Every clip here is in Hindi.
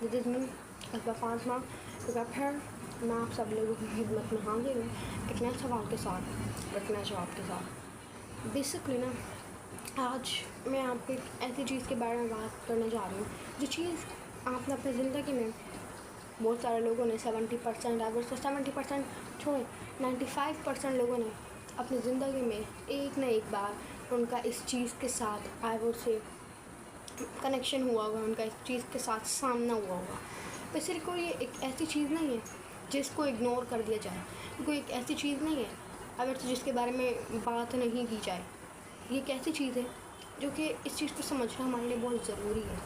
This is me Asba Fatima. एक बार फिर मैं आप सब लोगों की खिदमत में हाजिर हूँ एक नए सवाल के साथ, एक नए जवाब के साथ। बेसिकली ना, आज मैं आपको एक ऐसी चीज़ के बारे में बात करने जा रही हूँ जो चीज़ आपने अपनी ज़िंदगी में बहुत सारे लोगों ने 70% अगर 70% छोड़े 95% लोगों ने अपनी ज़िंदगी में एक न एक बार उनका इस चीज़ के साथ आई वुड से कनेक्शन हुआ होगा, उनका इस चीज़ के साथ सामना हुआ होगा। वैसे कोई ये एक ऐसी चीज़ नहीं है जिसको इग्नोर कर दिया जाए, कोई एक ऐसी चीज़ नहीं है अगर तो जिसके बारे में बात नहीं की जाए। ये एक ऐसी चीज़ है जो कि इस चीज़ को समझना हमारे लिए बहुत ज़रूरी है,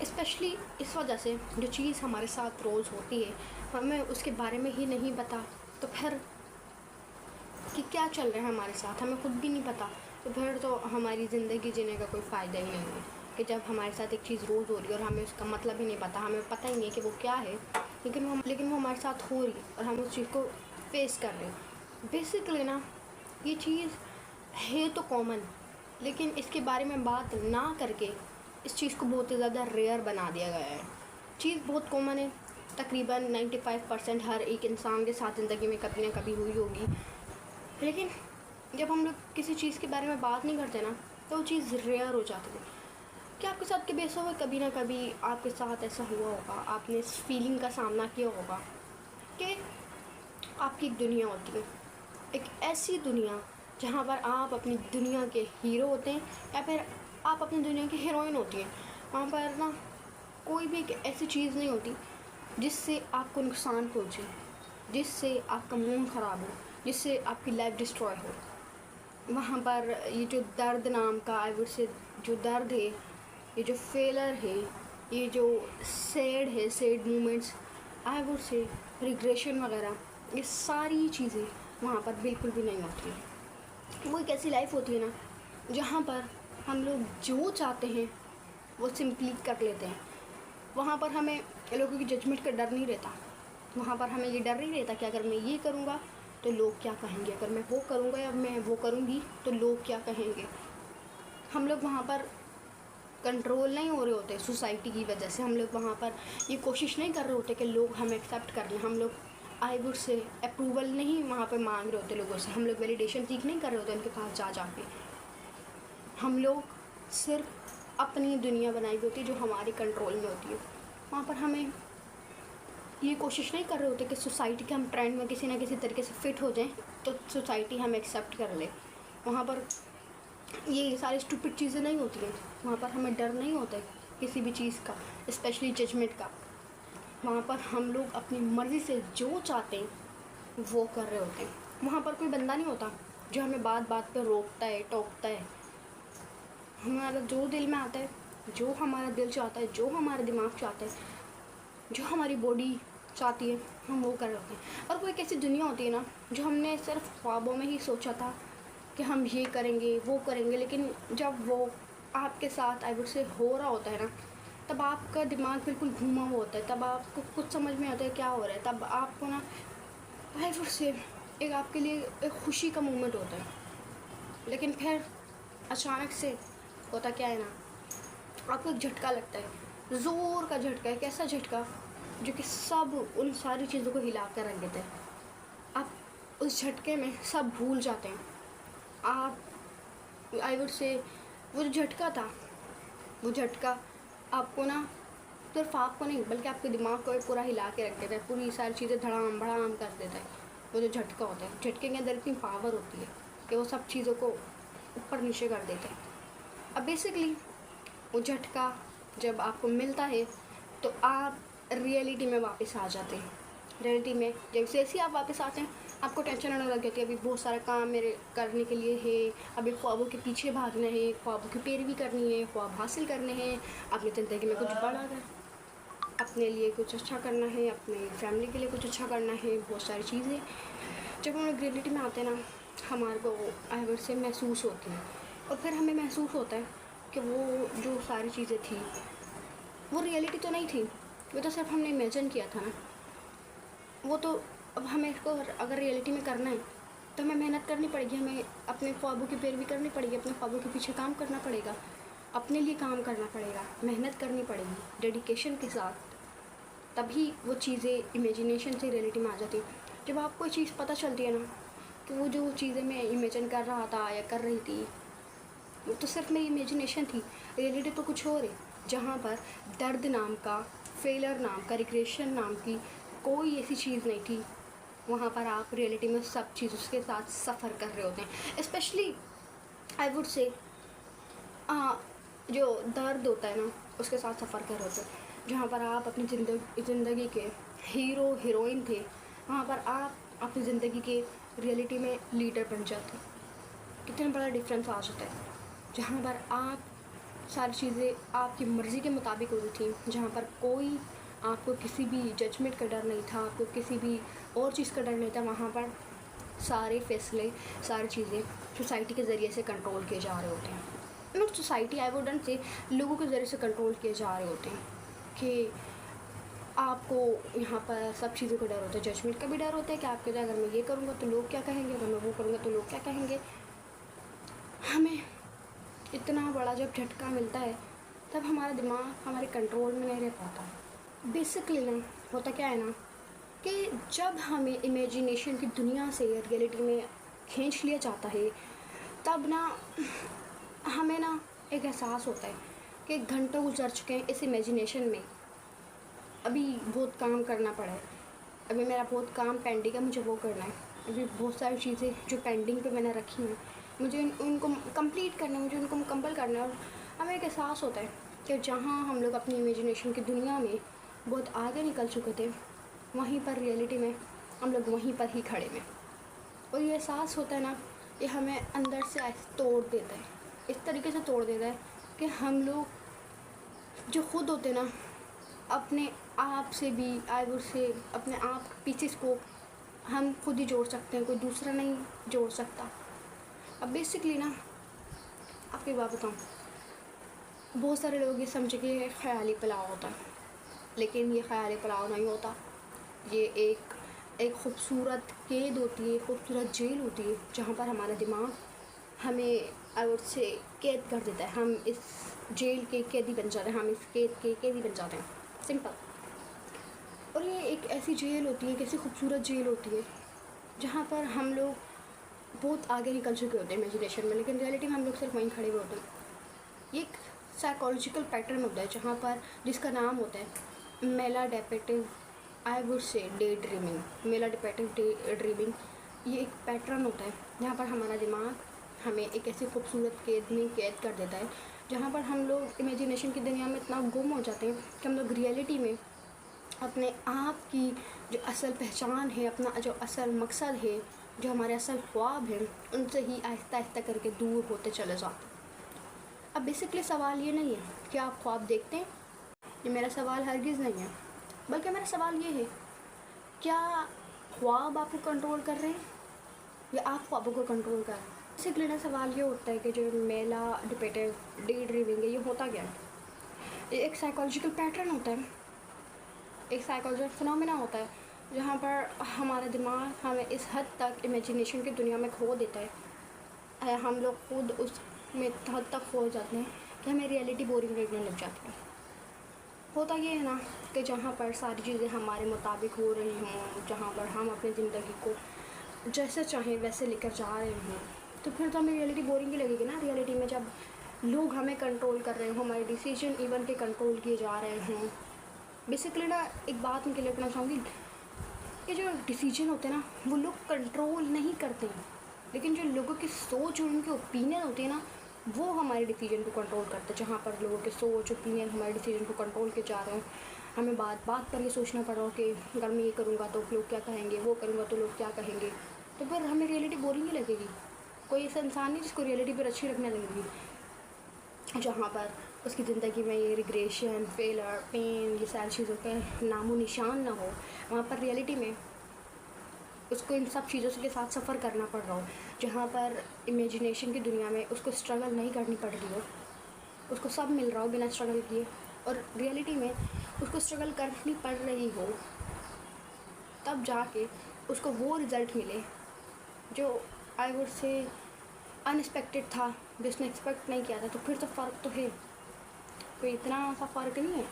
स्पेशली इस वजह से जो चीज़ हमारे साथ रोज़ होती है हमें उसके बारे में ही नहीं पता, तो फिर कि क्या चल रहा है हमारे साथ हमें खुद भी नहीं पता, तो फिर तो हमारी ज़िंदगी जीने का कोई फ़ायदा ही नहीं है। कि जब हमारे साथ एक चीज़ रोज़ हो रही है और हमें उसका मतलब ही नहीं पता, हमें पता ही नहीं है कि वो क्या है, लेकिन वो हमारे साथ हो रही है और हम उस चीज़ को फेस कर रहे हैं। बेसिकली ना, ये चीज़ है तो कॉमन, लेकिन इसके बारे में बात ना करके इस चीज़ को बहुत ही ज़्यादा रेयर बना दिया गया है। चीज़ बहुत कॉमन है, तकरीबन 95% हर एक इंसान के साथ ज़िंदगी में कभी ना कभी हुई होगी, लेकिन जब हम लोग किसी चीज़ के बारे में बात नहीं करते ना, तो वो चीज़ रेयर हो जाती है। क्या आपके साथ कभी ऐसा हुआ, कभी ना कभी आपके साथ ऐसा हुआ होगा, आपने इस फीलिंग का सामना किया होगा कि आपकी एक दुनिया होती है, एक ऐसी दुनिया जहाँ पर आप अपनी दुनिया के हीरो होते हैं या फिर आप अपनी दुनिया की हीरोइन होती हैं। वहाँ पर ना कोई भी एक ऐसी चीज़ नहीं होती जिससे आपको नुकसान पहुँचे, जिससे आपका मूड ख़राब हो, जिससे आपकी लाइफ डिस्ट्रॉय हो। वहाँ पर ये जो दर्द नाम का आई वुड से जो दर्द है, ये जो फेलर है, ये जो सैड है, सैड मोमेंट्स आई वुड से रिग्रेशन वगैरह, ये सारी चीज़ें वहाँ पर बिल्कुल भी नहीं होती हैं। वो एक ऐसी लाइफ होती है ना जहाँ पर हम लोग जो चाहते हैं वो सिंपली कर लेते हैं। वहाँ पर हमें लोगों की जजमेंट का डर नहीं रहता, वहाँ पर हमें ये डर नहीं रहता कि अगर मैं ये करूँगा तो लोग क्या कहेंगे, अगर मैं वो करूँगा या मैं वो करूँगी तो लोग क्या कहेंगे। हम लोग वहाँ पर कंट्रोल नहीं हो रहे होते सोसाइटी की वजह से, हम लोग वहाँ पर ये कोशिश नहीं कर रहे होते कि लोग हमें एक्सेप्ट कर लें, हम लोग आई वुड से अप्रूवल नहीं वहाँ पर मांग रहे होते लोगों से, हम लोग वैलिडेशन सीख नहीं कर रहे होते उनके पास जा के। हम लोग सिर्फ अपनी दुनिया बनाई हुई होती है जो हमारे कंट्रोल में होती है। वहाँ पर हमें ये कोशिश नहीं कर रहे होते कि सोसाइटी के हम ट्रेंड में किसी ना किसी तरीके से फ़िट हो जाएं तो सोसाइटी हमें एक्सेप्ट कर ले। वहाँ पर ये सारी स्टूपिड चीज़ें नहीं होती हैं, वहाँ पर हमें डर नहीं होता है किसी भी चीज़ का, स्पेशली जजमेंट का। वहाँ पर हम लोग अपनी मर्ज़ी से जो चाहते हैं वो कर रहे होते हैं। वहाँ पर कोई बंदा नहीं होता जो हमें बात बात पे रोकता है, टोकता है। हमारा जो दिल में आता है, जो हमारा दिल चाहता है, जो हमारा दिमाग चाहता है, जो हमारी बॉडी चाहती है, हम वो कर रहे होते हैं। और वो एक ऐसी दुनिया होती है ना जो हमने सिर्फ ख्वाबों में ही सोचा था कि हम ये करेंगे वो करेंगे, लेकिन जब वो आपके साथ आई वुड से हो रहा होता है ना, तब आपका दिमाग बिल्कुल घूमा हुआ होता है, तब आपको कुछ समझ में आता है क्या हो रहा है, तब आपको ना आई वुड से एक आपके लिए एक खुशी का मोमेंट होता है। लेकिन फिर अचानक से होता क्या है ना, आपको एक झटका लगता है, ज़ोर का झटका है। कैसा झटका? जो कि सब उन सारी चीज़ों को हिला कर रख देता है। आप उस झटके में सब भूल जाते हैं। आप आई वुड से वो जो झटका था, वो झटका आपको ना सिर्फ आपको नहीं बल्कि आपके दिमाग को पूरा हिला के रख देता है, पूरी सारी चीज़ें धड़ाम भड़ाम कर देता है। वो जो झटका होता है, झटके के अंदर इतनी पावर होती है कि वो सब चीज़ों को ऊपर नीचे कर देता है। अब बेसिकली वो झटका जब आपको मिलता है तो आप रियलिटी में वापस आ जाते हैं। रियलिटी में जैसे ही आप वापस आते हैं आपको टेंशन आने लग जाती है, अभी बहुत सारा काम मेरे करने के लिए है, अभी ख्वाबों के पीछे भागना है, ख्वाबों की पैरवी करनी है, ख्वाब हासिल करने हैं, अपनी ज़िंदगी में कुछ बड़ा है, अपने लिए कुछ अच्छा करना है, अपने फैमिली के लिए कुछ अच्छा करना है, बहुत सारी चीज़ें जब हम लोग रियलिटी में आते हैं ना, हमारे को आई वुड से महसूस होती है। और फिर हमें महसूस होता है कि वो जो सारी चीज़ें थी वो रियलिटी तो नहीं थी, वो तो सिर्फ हमने इमेजिन किया था ना। वो तो अब हमें इसको अगर रियलिटी में करना है तो हमें मेहनत करनी पड़ेगी, हमें अपने ख्वाबों की पैरवी करनी पड़ेगी, अपने ख्वाबों के पीछे काम करना पड़ेगा, अपने लिए काम करना पड़ेगा, मेहनत करनी पड़ेगी डेडिकेशन के साथ। तभी वो चीज़ें इमेजिनेशन से रियलिटी में आ जाती। जब आपको कोई चीज़ पता चलती है ना कि वो जो चीज़ें मैं इमेजिन कर रहा था या कर रही थी वो तो सिर्फ मेरी इमेजिनेशन थी, रियलिटी तो कुछ और है। जहाँ पर दर्द नाम का, फेलर नाम का, रिग्रेशन नाम की कोई ऐसी चीज़ नहीं थी, वहाँ पर आप रियलिटी में सब चीज़ उसके साथ सफ़र कर रहे होते हैं। स्पेशली आई वुड से जो दर्द होता है ना उसके साथ सफ़र कर रहे होते हैं। जहाँ पर आप अपनी ज़िंदगी के हीरो हीरोइन थे, वहाँ पर आप अपनी ज़िंदगी के रियलिटी में लीडर बन जाते। कितना बड़ा डिफरेंस आ जाता है। जहाँ पर आप सारी चीज़ें आपकी मर्ज़ी के मुताबिक होती थी, जहाँ पर कोई आपको किसी भी जजमेंट का डर नहीं था, आपको किसी भी और चीज़ का डर नहीं था, वहाँ पर सारे फैसले, सारी चीज़ें सोसाइटी के ज़रिए से कंट्रोल किए जा रहे होते हैं। Not society, I wouldn't say, लोगों के ज़रिए से कंट्रोल किए जा रहे होते हैं कि आपको यहाँ पर सब चीज़ों का डर होता है। जजमेंट का भी डर होता है कि आपके अगर मैं ये करूँगा तो लोग क्या कहेंगे, अगर मैं वो करूँगा तो लोग क्या कहेंगे। हमें इतना बड़ा जब झटका मिलता है तब हमारा दिमाग हमारे कंट्रोल में नहीं रह पाता। बेसिकली ना होता क्या है ना कि जब हमें इमेजिनेशन की दुनिया से रियलिटी में खींच लिया जाता है तब ना हमें ना एक एहसास होता है कि घंटों गुजर चुके हैं इस इमेजिनेशन में, अभी बहुत काम करना पड़ा है, अभी मेरा बहुत काम पेंडिंग है, मुझे वो करना है, अभी बहुत सारी चीज़ें जो पेंडिंग पे मैंने रखी हैं मुझे उनको कंप्लीट करना है, मुझे उनको मुकम्मल करना है। और हमें एक एहसास होता है कि जहाँ हम लोग अपनी इमेजिनेशन की दुनिया में बहुत आगे निकल चुके थे, वहीं पर रियलिटी में हम लोग वहीं पर ही खड़े हैं। और ये एहसास होता है ना, ये हमें अंदर से तोड़ देता है, इस तरीके से तोड़ देता है कि हम लोग जो खुद होते ना अपने आप से भी, आई वुड से, अपने आप पीसेस को हम खुद ही जोड़ सकते हैं, कोई दूसरा नहीं जोड़ सकता। अब बेसिकली ना आपकी बात बताऊँ, बहुत सारे लोग ये समझे कि ये ख़याली पुलाव होता है, लेकिन ये ख़याली पुलाव नहीं होता। ये एक खूबसूरत कैद होती है, खूबसूरत जेल होती है, जहाँ पर हमारा दिमाग हमें आई वुड से कैद कर देता है। हम इस जेल के कैदी बन जाते हैं, हम इस कैद के कैदी बन जाते हैं, सिंपल। और ये एक ऐसी जेल होती है, एक ऐसी खूबसूरत जेल होती है जहाँ पर हम लोग बहुत आगे निकल चुके होते हैं इमेजिनेशन में, लेकिन रियलिटी में हम लोग सिर्फ वहीं खड़े हुए होते हैं। ये एक साइकोलॉजिकल पैटर्न होता है जहाँ पर, जिसका नाम होता है maladaptive, I would say day dreaming, maladaptive day dreaming. ये एक पैटर्न होता है जहाँ पर हमारा दिमाग हमें एक ऐसी खूबसूरत कैद में कैद कर देता है, जहाँ पर हम लोग इमेजिनेशन की दुनिया में इतना गुम हो जाते हैं कि हम लोग रियलिटी में अपने आप की जो असल पहचान है, अपना जो असल मकसद है, जो हमारे असल ख्वाब हैं, उनसे ही आहिस्ता आहिस्ता करके दूर होते चले जाते हैं। अब बेसिकली सवाल ये नहीं है कि आप ख्वाब देखते हैं, ये मेरा सवाल हरगिज़ नहीं है, बल्कि मेरा सवाल ये है, क्या ख्वाब आपको कंट्रोल कर रहे हैं या आप ख्वाबों को कंट्रोल कर रहे हैं। बेसिकली ना सवाल ये होता है कि जो मेला डिपेटिव डे ड्रीमिंग है, ये होता क्या है। ये एक साइकोलॉजिकल पैटर्न होता है, एक साइकोलॉजिकल फिनोमेना होता है, जहाँ पर हमारा दिमाग हमें इस हद तक इमेजिनेशन की दुनिया में खो देता है, हम लोग खुद उसमें हद तक खो जाते हैं कि हमें रियलिटी बोरिंग लगने लग जाती है। होता ये है ना कि जहाँ पर सारी चीज़ें हमारे मुताबिक हो रही हों, जहाँ पर हम अपनी ज़िंदगी को जैसे चाहें वैसे लेकर जा रहे हों, तो फिर तो हमें रियलिटी बोरिंग ही लगेगी ना। रियलिटी में जब लोग हमें कंट्रोल कर रहे हों, हमारे डिसीजन इवन के कंट्रोल किए जा रहे हों। बेसिकली ना एक बात मैं क्लियर करना चाहूँगी कि जो डिसीजन होते हैं ना वो लोग कंट्रोल नहीं करते हैं, लेकिन जो लोगों की सोच और उनके ओपिनियन होते हैं ना वो हमारे डिसीजन को कंट्रोल करते हैं। जहाँ पर लोगों के सोच ओपिनियन हमारे डिसीजन को कंट्रोल के जा रहे हैं, हमें बात बात पर ये सोचना पड़ रहा हो कि अगर मैं ये करूँगा तो लोग क्या कहेंगे, वो करूँगा तो लोग क्या कहेंगे, तो फिर हमें रियलिटी बोरिंग ही लगेगी। कोई ऐसा इंसान नहीं जिसको रियलिटी पर अच्छी लगने लगेगी, जहाँ पर उसकी ज़िंदगी में ये रिग्रेशन, फेलर, पेन, ये सारी चीज़ों का नामो निशान ना हो। वहाँ पर रियलिटी में उसको इन सब चीज़ों के साथ सफ़र करना पड़ रहा हो, जहाँ पर इमेजिनेशन की दुनिया में उसको स्ट्रगल नहीं करनी पड़ रही हो, उसको सब मिल रहा हो बिना स्ट्रगल किए, और रियलिटी में उसको स्ट्रगल करनी पड़ रही हो, तब जाके उसको वो रिज़ल्ट मिले जो आई वुड से अनएक्सपेक्टेड था, जिसने एक्सपेक्ट नहीं किया था। तो फिर तो फ़र्क तो है, कोई इतना सा फ़र्क नहीं है,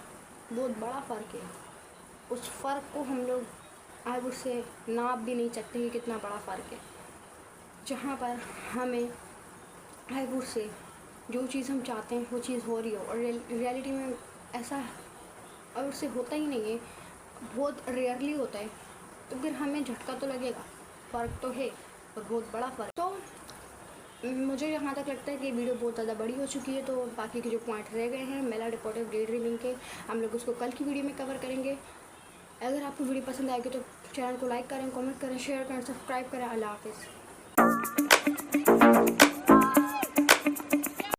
बहुत बड़ा फ़र्क है। उस फ़र्क को हम लोग आई वुड से नाप भी नहीं सकते कि कितना बड़ा फ़र्क है। जहाँ पर हमें आई वुड से जो चीज़ हम चाहते हैं वो चीज़ हो रही हो, और रियलिटी में ऐसा और उससे होता ही नहीं है, बहुत रेयरली होता है। तो फिर हमें झटका तो लगेगा, फ़र्क तो है और बहुत बड़ा फ़र्क। तो मुझे यहाँ तक लगता है कि वीडियो बहुत ज़्यादा बड़ी हो चुकी है, तो बाकी के जो पॉइंट रह गए हैं मेला डिपोर्टिव डे ड्रीमिंग के, हम लोग उसको कल की वीडियो में कवर करेंगे। अगर आपको वीडियो पसंद आएगी तो चैनल को लाइक करें, कमेंट करें, शेयर करें, सब्सक्राइब करें। अल्लाह हाफिज़।